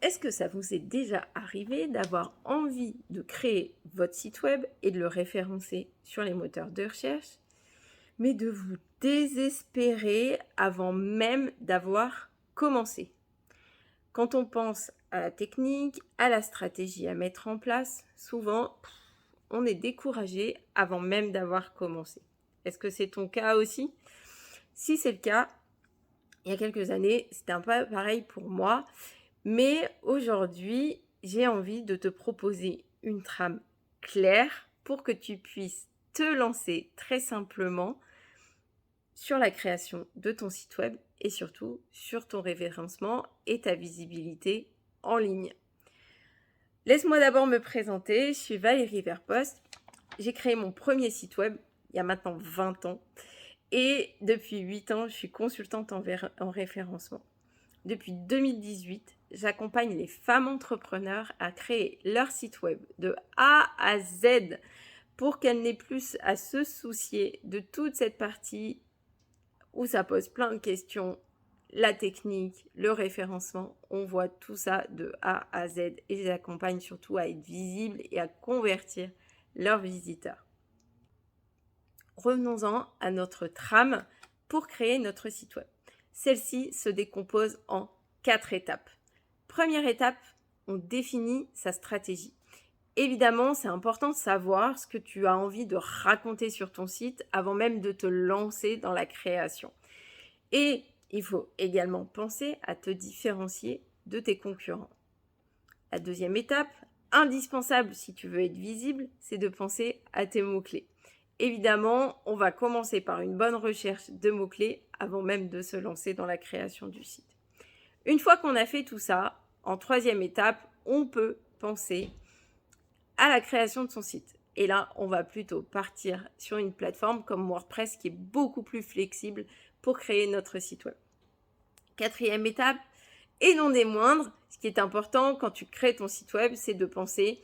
Est-ce que ça vous est déjà arrivé d'avoir envie de créer votre site web et de le référencer sur les moteurs de recherche, mais de vous désespérer avant même d'avoir commencé? Quand on pense à la technique, à la stratégie à mettre en place, souvent, on est découragé avant même d'avoir commencé. Est-ce que c'est ton cas aussi? Si c'est le cas, il y a quelques années, c'était un peu pareil pour moi. Mais aujourd'hui, j'ai envie de te proposer une trame claire pour que tu puisses te lancer très simplement sur la création de ton site web et surtout sur ton référencement et ta visibilité en ligne. Laisse-moi d'abord me présenter, je suis Valérie Verpost. J'ai créé mon premier site web il y a maintenant 20 ans et depuis 8 ans, je suis consultante en référencement. Depuis 2018, j'accompagne les femmes entrepreneurs à créer leur site web de A à Z pour qu'elles n'aient plus à se soucier de toute cette partie où ça pose plein de questions, la technique, le référencement. On voit tout ça de A à Z et je les accompagne surtout à être visibles et à convertir leurs visiteurs. Revenons-en à notre trame pour créer notre site web. Celle-ci se décompose en 4 étapes. Première étape, on définit sa stratégie. Évidemment, c'est important de savoir ce que tu as envie de raconter sur ton site avant même de te lancer dans la création. Et il faut également penser à te différencier de tes concurrents. La deuxième étape, indispensable si tu veux être visible, c'est de penser à tes mots-clés. Évidemment, on va commencer par une bonne recherche de mots-clés avant même de se lancer dans la création du site. Une fois qu'on a fait tout ça, en troisième étape, on peut penser à la création de son site. Et là, on va plutôt partir sur une plateforme comme WordPress qui est beaucoup plus flexible pour créer notre site web. Quatrième étape, et non des moindres, ce qui est important quand tu crées ton site web, c'est de penser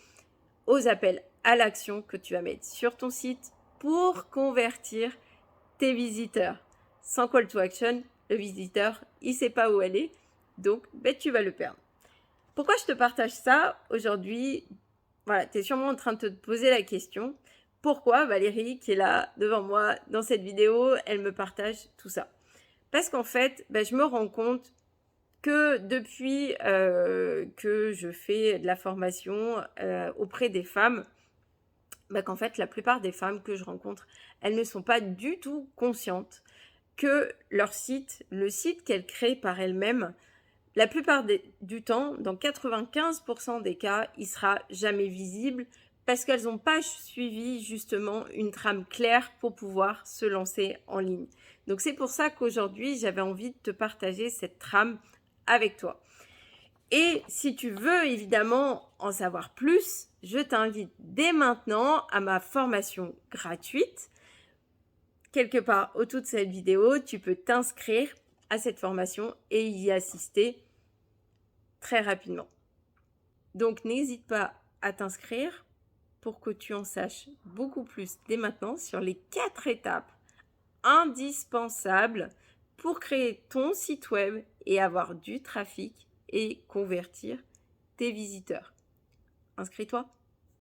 aux appels à l'action que tu vas mettre sur ton site pour convertir tes visiteurs. Sans call to action, le visiteur, il ne sait pas où aller, donc tu vas le perdre. Pourquoi je te partage ça aujourd'hui? Voilà, tu es sûrement en train de te poser la question. Pourquoi Valérie, qui est là devant moi dans cette vidéo, elle me partage tout ça? Parce qu'en fait, je me rends compte que depuis que je fais de la formation auprès des femmes, qu'en fait, la plupart des femmes que je rencontre, elles ne sont pas du tout conscientes que leur site, le site qu'elles créent par elles-mêmes, la plupart du temps, dans 95% des cas, il sera jamais visible parce qu'elles n'ont pas suivi justement une trame claire pour pouvoir se lancer en ligne. Donc c'est pour ça qu'aujourd'hui, j'avais envie de te partager cette trame avec toi. Et si tu veux évidemment en savoir plus, je t'invite dès maintenant à ma formation gratuite. Quelque part autour de cette vidéo, tu peux t'inscrire à cette formation et y assister très rapidement. Donc n'hésite pas à t'inscrire pour que tu en saches beaucoup plus dès maintenant sur les 4 étapes indispensables pour créer ton site web et avoir du trafic et convertir tes visiteurs. Inscris-toi.